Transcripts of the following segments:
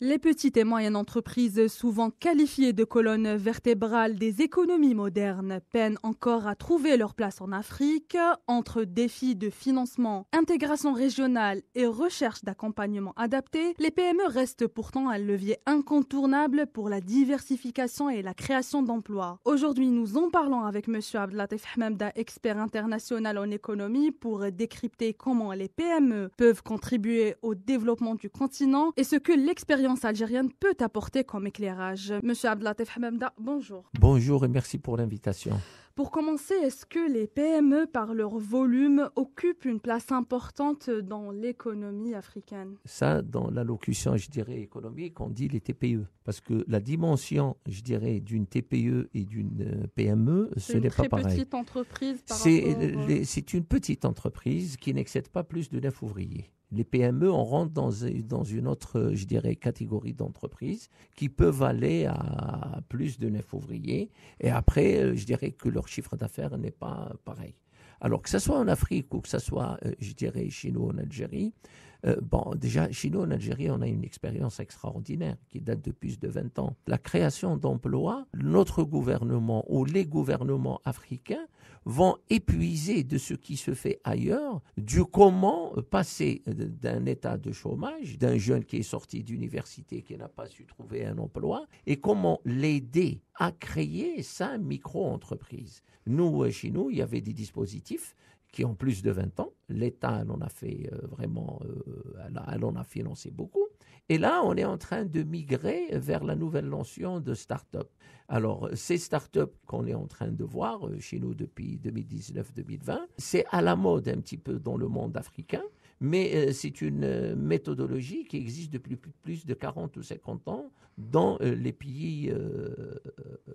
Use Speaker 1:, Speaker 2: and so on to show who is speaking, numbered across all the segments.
Speaker 1: Les petites et moyennes entreprises, souvent qualifiées de colonnes vertébrales des économies modernes, peinent encore à trouver leur place en Afrique. Entre défis de financement, intégration régionale et recherche d'accompagnement adapté, les PME restent pourtant un levier incontournable pour la diversification et la création d'emplois. Aujourd'hui, nous en parlons avec M. Abdellatif Hamamda, expert international en économie, pour décrypter comment les PME peuvent contribuer au développement du continent et ce que l'expérience algérienne peut apporter comme éclairage. Monsieur Abdellatif Hamamda, bonjour.
Speaker 2: Bonjour et merci pour l'invitation.
Speaker 1: Pour commencer, est-ce que les PME, par leur volume, occupent une place importante dans l'économie africaine?
Speaker 2: Ça, dans l'allocution, je dirais, économique, on dit les TPE. Parce que la dimension, je dirais, d'une TPE et d'une PME, ce n'est pas pareil.
Speaker 1: C'est une très petite entreprise
Speaker 2: C'est une petite entreprise qui n'excède pas plus de 9 ouvriers. Les PME, on rentre dans une autre, je dirais, catégorie d'entreprises qui peuvent aller à plus de 9 ouvriers. Et après, je dirais que leur chiffre d'affaires n'est pas pareil. Alors, que ce soit en Afrique ou que ce soit, je dirais, chez nous en Algérie, déjà, chez nous en Algérie, on a une expérience extraordinaire qui date de plus de 20 ans. La création d'emplois, notre gouvernement ou les gouvernements africains vont épuiser de ce qui se fait ailleurs, du comment passer d'un état de chômage, d'un jeune qui est sorti d'université, qui n'a pas su trouver un emploi, et comment l'aider à créer sa micro-entreprise. Nous, chez nous, il y avait des dispositifs qui ont plus de 20 ans. L'État, elle en a fait vraiment, elle en a financé beaucoup. Et là, on est en train de migrer vers la nouvelle notion de start-up. Alors, ces start-up qu'on est en train de voir chez nous depuis 2019-2020, c'est à la mode un petit peu dans le monde africain, mais c'est une méthodologie qui existe depuis plus de 40 ou 50 ans dans les pays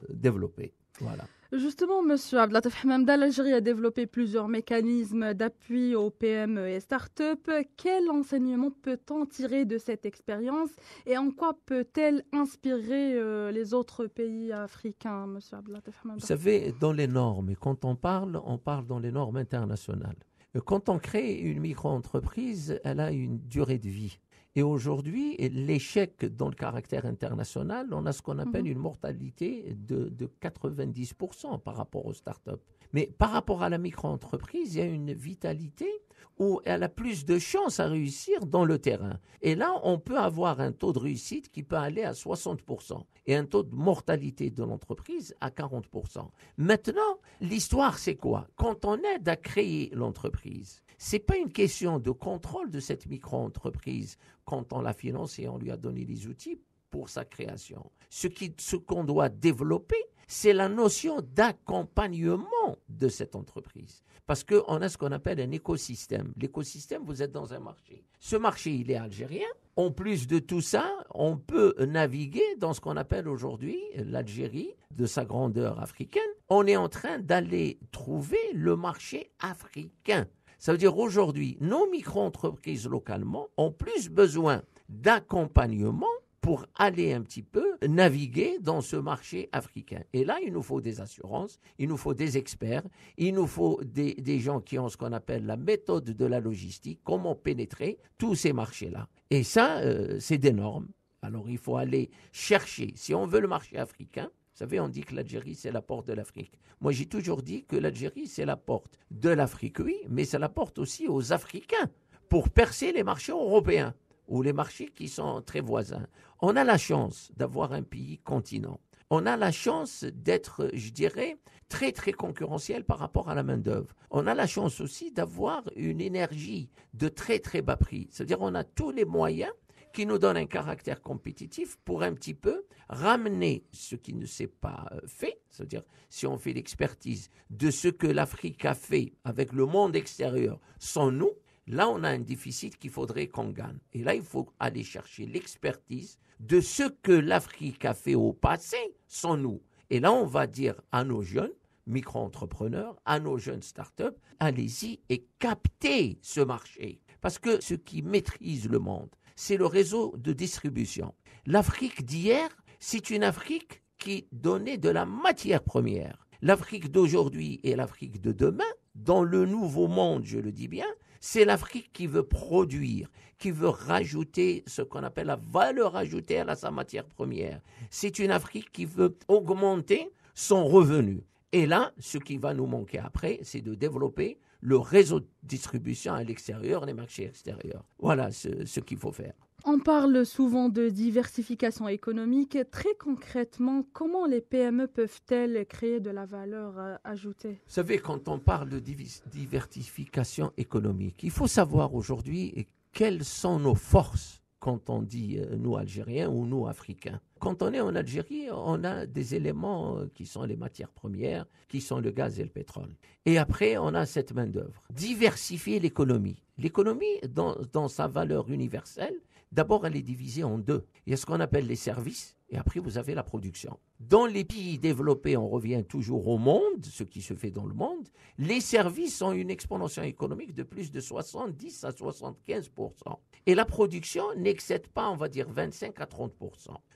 Speaker 2: développés. Voilà.
Speaker 1: Justement, M. Abdellatif Hamamda, l'Algérie a développé plusieurs mécanismes d'appui aux PME et start-up. Quel enseignement peut-on tirer de cette expérience et en quoi peut-elle inspirer les autres pays africains, M. Abdellatif Hamamda?
Speaker 2: Vous savez, dans les normes, et quand on parle dans les normes internationales. Quand on crée une micro-entreprise, elle a une durée de vie. Et aujourd'hui, l'échec dans le caractère international, on a ce qu'on appelle une mortalité de 90% par rapport aux startups. Mais par rapport à la micro-entreprise, il y a une vitalité où elle a plus de chances à réussir dans le terrain. Et là, on peut avoir un taux de réussite qui peut aller à 60% et un taux de mortalité de l'entreprise à 40%. Maintenant, l'histoire, c'est quoi? Quand on aide à créer l'entreprise, ce n'est pas une question de contrôle de cette micro-entreprise quand on l'a financée et on lui a donné les outils pour sa création. Ce qu'on doit développer, c'est la notion d'accompagnement de cette entreprise. Parce qu'on a ce qu'on appelle un écosystème. L'écosystème, vous êtes dans un marché. Ce marché, il est algérien. En plus de tout ça, on peut naviguer dans ce qu'on appelle aujourd'hui l'Algérie, de sa grandeur africaine. On est en train d'aller trouver le marché africain. Ça veut dire aujourd'hui, nos micro-entreprises localement ont plus besoin d'accompagnement pour aller un petit peu naviguer dans ce marché africain. Et là, il nous faut des assurances, il nous faut des experts, il nous faut des gens qui ont ce qu'on appelle la méthode de la logistique, comment pénétrer tous ces marchés-là. Et ça, c'est des normes. Alors, il faut aller chercher, si on veut le marché africain, vous savez, on dit que l'Algérie, c'est la porte de l'Afrique. Moi, j'ai toujours dit que l'Algérie, c'est la porte de l'Afrique, oui, mais c'est la porte aussi aux Africains pour percer les marchés européens ou les marchés qui sont très voisins. On a la chance d'avoir un pays continent. On a la chance d'être, je dirais, très, très concurrentiel par rapport à la main-d'œuvre. On a la chance aussi d'avoir une énergie de très, très bas prix. C'est-à-dire on a tous les moyens qui nous donnent un caractère compétitif pour un petit peu ramener ce qui ne s'est pas fait, c'est-à-dire si on fait l'expertise de ce que l'Afrique a fait avec le monde extérieur sans nous, là on a un déficit qu'il faudrait qu'on gagne. Et là il faut aller chercher l'expertise de ce que l'Afrique a fait au passé sans nous. Et là on va dire à nos jeunes micro-entrepreneurs, à nos jeunes startups, allez-y et captez ce marché. Parce que ce qui maîtrise le monde, c'est le réseau de distribution. L'Afrique d'hier, c'est une Afrique qui donnait de la matière première. L'Afrique d'aujourd'hui et l'Afrique de demain, dans le nouveau monde, je le dis bien, C'est l'Afrique qui veut produire, qui veut rajouter ce qu'on appelle la valeur ajoutée à sa matière première. C'est une Afrique qui veut augmenter son revenu. Et là, ce qui va nous manquer après, c'est de développer le réseau de distribution à l'extérieur, les marchés extérieurs. Voilà ce qu'il faut faire.
Speaker 1: On parle souvent de diversification économique. Très concrètement, comment les PME peuvent-elles créer de la valeur ajoutée?
Speaker 2: Vous savez, quand on parle de diversification économique, il faut savoir aujourd'hui quelles sont nos forces quand on dit nous Algériens ou nous Africains. Quand on est en Algérie, on a des éléments qui sont les matières premières, qui sont le gaz et le pétrole. Et après, on a cette main-d'œuvre. Diversifier l'économie. L'économie, dans sa valeur universelle, d'abord, elle est divisée en deux. Il y a ce qu'on appelle les services, et après, vous avez la production. Dans les pays développés, on revient toujours au monde, ce qui se fait dans le monde. Les services ont une exponentiation économique de plus de 70 à 75%. Et la production n'excède pas, on va dire, 25 à 30%.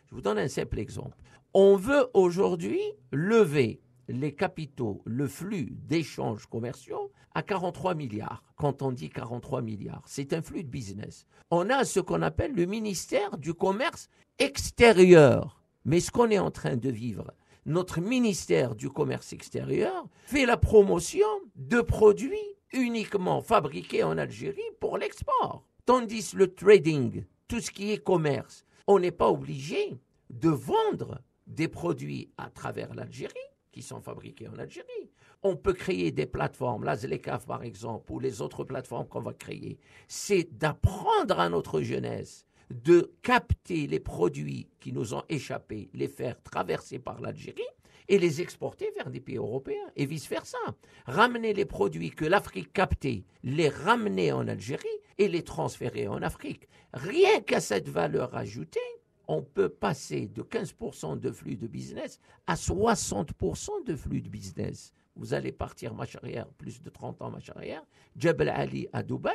Speaker 2: Je vous donne un simple exemple. On veut aujourd'hui lever les capitaux, le flux d'échanges commerciaux à 43 milliards. Quand on dit 43 milliards, c'est un flux de business. On a ce qu'on appelle le ministère du commerce extérieur. Mais ce qu'on est en train de vivre, notre ministère du commerce extérieur fait la promotion de produits uniquement fabriqués en Algérie pour l'export. Tandis le trading, tout ce qui est commerce, on n'est pas obligé de vendre des produits à travers l'Algérie qui sont fabriqués en Algérie. On peut créer des plateformes, la ZLECAF par exemple, ou les autres plateformes qu'on va créer. C'est d'apprendre à notre jeunesse de capter les produits qui nous ont échappé, les faire traverser par l'Algérie et les exporter vers des pays européens et vice-versa. Ramener les produits que l'Afrique captait, les ramener en Algérie et les transférer en Afrique. Rien qu'à cette valeur ajoutée, on peut passer de 15% de flux de business à 60% de flux de business. Vous allez partir marche arrière, plus de 30 ans marche arrière, Jebel Ali à Dubaï,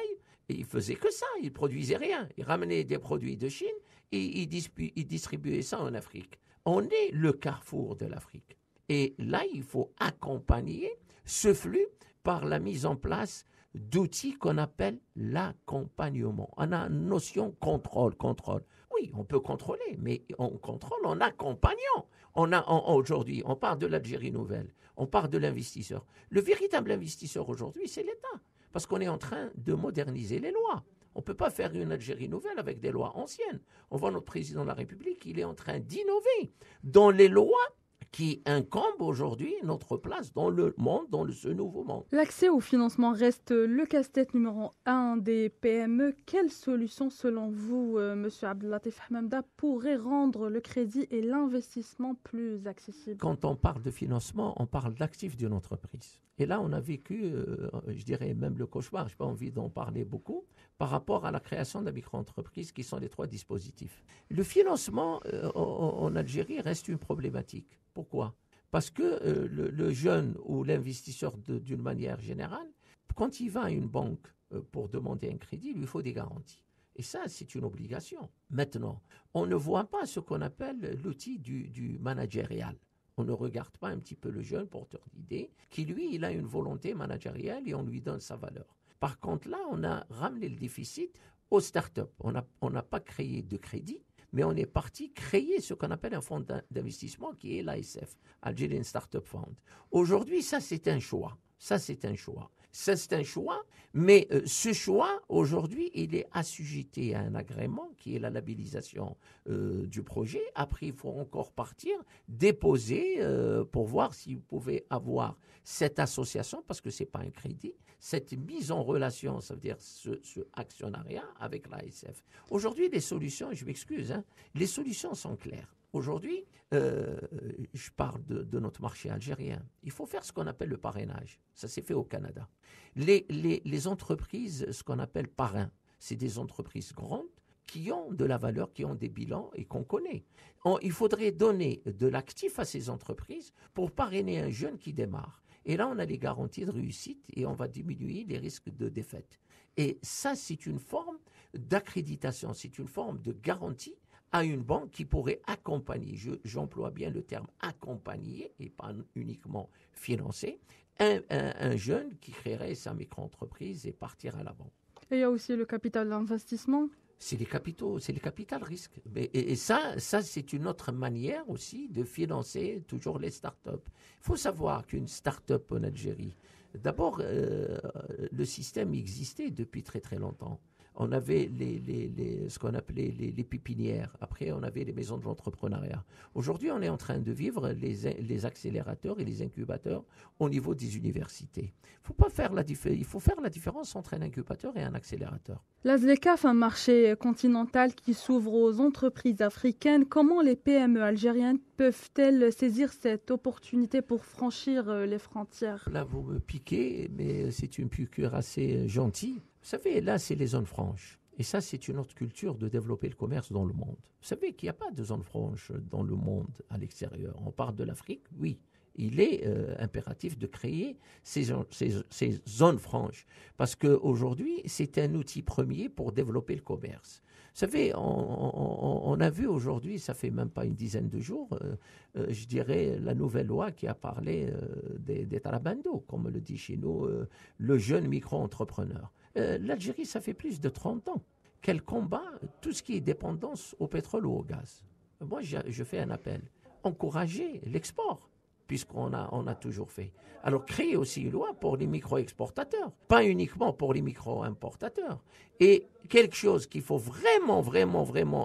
Speaker 2: et il faisait que ça, il produisait rien. Il ramenait des produits de Chine et il distribuait ça en Afrique. On est le carrefour de l'Afrique. Et là, il faut accompagner ce flux par la mise en place d'outils qu'on appelle l'accompagnement. On a une notion contrôle. Oui, on peut contrôler, mais on contrôle en accompagnant. Aujourd'hui, on parle de l'Algérie nouvelle, on parle de l'investisseur. Le véritable investisseur aujourd'hui, c'est l'État, parce qu'on est en train de moderniser les lois. On ne peut pas faire une Algérie nouvelle avec des lois anciennes. On voit notre président de la République, il est en train d'innover dans les lois qui incombe aujourd'hui notre place dans le monde, ce nouveau monde.
Speaker 1: L'accès au financement reste le casse-tête numéro 1 des PME. Quelle solution, selon vous, M. Abdellatif Hamamda, pourrait rendre le crédit et l'investissement plus accessibles?
Speaker 2: Quand on parle de financement, on parle d'actifs d'une entreprise. Et là, on a vécu, je dirais même le cauchemar, je n'ai pas envie d'en parler beaucoup, par rapport à la création de la micro-entreprise, qui sont les 3 dispositifs. Le financement en Algérie reste une problématique. Pourquoi? Parce que le jeune ou l'investisseur d'une manière générale, quand il va à une banque pour demander un crédit, il lui faut des garanties. Et ça, c'est une obligation. Maintenant, on ne voit pas ce qu'on appelle l'outil du managérial. On ne regarde pas un petit peu le jeune porteur d'idées qui, lui, il a une volonté managériale et on lui donne sa valeur. Par contre, là, on a ramené le déficit aux startups. On n'a pas créé de crédit, mais on est parti créer ce qu'on appelle un fonds d'investissement qui est l'ASF, Algerian Startup Fund. Aujourd'hui, ça, c'est un choix. Mais ce choix, aujourd'hui, il est assujetti à un agrément qui est la labellisation du projet. Après, il faut encore partir, déposer pour voir si vous pouvez avoir cette association, parce que ce n'est pas un crédit, cette mise en relation, ça veut dire ce actionnariat avec l'ASF. Aujourd'hui, les solutions, je m'excuse, les solutions sont claires. Aujourd'hui, je parle de notre marché algérien. Il faut faire ce qu'on appelle le parrainage. Ça s'est fait au Canada. Les entreprises, ce qu'on appelle parrains, c'est des entreprises grandes qui ont de la valeur, qui ont des bilans et qu'on connaît. Il faudrait donner de l'actif à ces entreprises pour parrainer un jeune qui démarre. Et là, on a les garanties de réussite et on va diminuer les risques de défaite. Et ça, c'est une forme d'accréditation, c'est une forme de garantie à une banque qui pourrait accompagner, j'emploie bien le terme accompagner et pas uniquement financer, un jeune qui créerait sa micro-entreprise et partir à la banque.
Speaker 1: Et il y a aussi le capital d'investissement.
Speaker 2: C'est les capitaux, c'est les capital risques. Et ça, c'est une autre manière aussi de financer toujours les startups. Il faut savoir qu'une startup en Algérie, d'abord, le système existait depuis très très longtemps. On avait ce qu'on appelait les pépinières. Après, on avait les maisons de l'entrepreneuriat. Aujourd'hui, on est en train de vivre les accélérateurs et les incubateurs au niveau des universités. Il faut faire la différence entre un incubateur et un accélérateur.
Speaker 1: La ZLECAf, un marché continental qui s'ouvre aux entreprises africaines. Comment les PME algériennes peuvent-elles saisir cette opportunité pour franchir les frontières?
Speaker 2: Là, vous me piquez, mais c'est une piqûre assez gentille. Vous savez, là, c'est les zones franches. Et ça, c'est une autre culture de développer le commerce dans le monde. Vous savez qu'il n'y a pas de zone franche dans le monde à l'extérieur. On parle de l'Afrique, oui. Il est impératif de créer ces zones franches. Parce qu'aujourd'hui, c'est un outil premier pour développer le commerce. Vous savez, on a vu aujourd'hui, ça fait même pas une dizaine de jours, je dirais, la nouvelle loi qui a parlé des tarabandos, comme le dit chez nous, le jeune micro-entrepreneur. L'Algérie, ça fait plus de 30 ans qu'elle combat tout ce qui est dépendance au pétrole ou au gaz. Moi, je fais un appel. Encourager l'export, puisqu'on a toujours fait. Alors, créer aussi une loi pour les micro-exportateurs, pas uniquement pour les micro-importateurs. Et quelque chose qu'il faut vraiment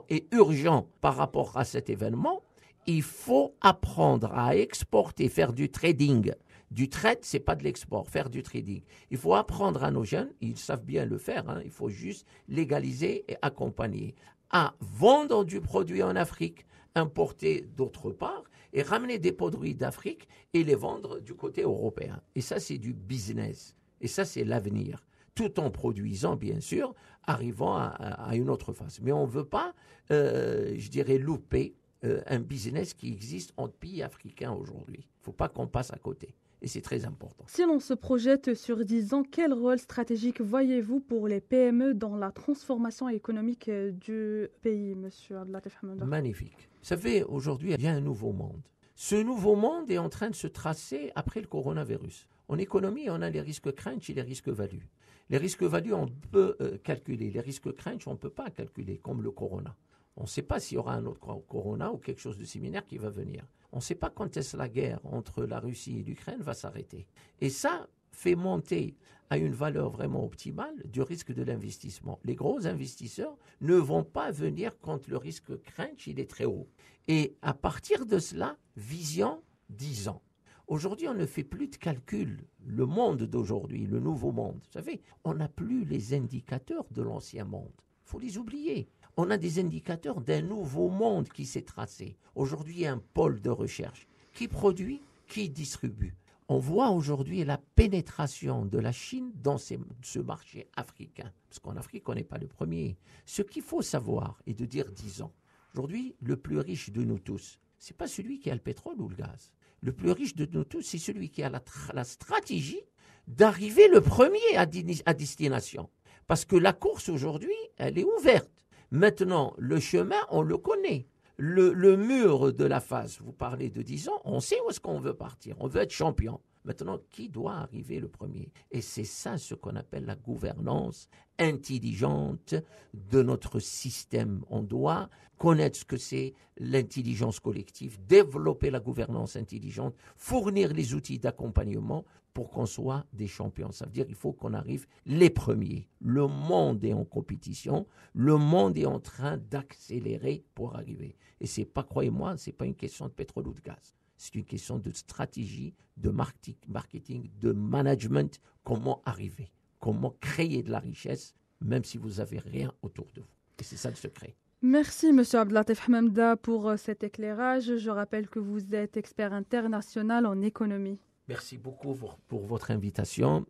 Speaker 2: et urgent par rapport à cet événement, il faut apprendre à exporter, faire du trading. Du trade, ce n'est pas de l'export, faire du trading. Il faut apprendre à nos jeunes, ils savent bien le faire, il faut juste légaliser et accompagner, à vendre du produit en Afrique, importer d'autre part, et ramener des produits d'Afrique et les vendre du côté européen. Et ça, c'est du business. Et ça, c'est l'avenir. Tout en produisant, bien sûr, arrivant à une autre phase. Mais on ne veut pas, je dirais, louper un business qui existe en pays africains aujourd'hui. Il ne faut pas qu'on passe à côté. Et c'est très important.
Speaker 1: Si l'on se projette sur 10 ans, quel rôle stratégique voyez-vous pour les PME dans la transformation économique du pays, monsieur Abdelatif Hamada?
Speaker 2: Magnifique. Vous savez, aujourd'hui, il y a un nouveau monde. Ce nouveau monde est en train de se tracer après le coronavirus. En économie, on a les risques crunch et les risques value. Les risques value, on peut calculer. Les risques crunch, on ne peut pas calculer, comme le corona. On ne sait pas s'il y aura un autre corona ou quelque chose de similaire qui va venir. On ne sait pas quand est-ce la guerre entre la Russie et l'Ukraine va s'arrêter. Et ça fait monter à une valeur vraiment optimale du risque de l'investissement. Les gros investisseurs ne vont pas venir quand le risque crunch il est très haut. Et à partir de cela, vision 10 ans. Aujourd'hui, on ne fait plus de calcul. Le monde d'aujourd'hui, le nouveau monde, vous savez, on n'a plus les indicateurs de l'ancien monde. Il faut les oublier. On a des indicateurs d'un nouveau monde qui s'est tracé. Aujourd'hui, il y a un pôle de recherche qui produit, qui distribue. On voit aujourd'hui la pénétration de la Chine dans ce marché africain. Parce qu'en Afrique, on n'est pas le premier. Ce qu'il faut savoir est de dire 10 ans. Aujourd'hui, le plus riche de nous tous, ce n'est pas celui qui a le pétrole ou le gaz. Le plus riche de nous tous, c'est celui qui a la stratégie d'arriver le premier à destination. Parce que la course aujourd'hui, elle est ouverte. Maintenant, le chemin, on le connaît. Le mur de la phase, vous parlez de 10 ans, on sait où est-ce qu'on veut partir. On veut être champion. Maintenant, qui doit arriver le premier? Et c'est ça ce qu'on appelle la gouvernance intelligente de notre système. On doit connaître ce que c'est l'intelligence collective, développer la gouvernance intelligente, fournir les outils d'accompagnement pour qu'on soit des champions. Ça veut dire qu'il faut qu'on arrive les premiers. Le monde est en compétition, le monde est en train d'accélérer pour arriver. Et c'est pas, croyez-moi, c'est pas une question de pétrole ou de gaz. C'est une question de stratégie, de marketing, de management. Comment arriver? Comment créer de la richesse, même si vous n'avez rien autour de vous. Et c'est ça le secret.
Speaker 1: Merci, M. Abdelatif Hamada, pour cet éclairage. Je rappelle que vous êtes expert international en économie.
Speaker 2: Merci beaucoup pour votre invitation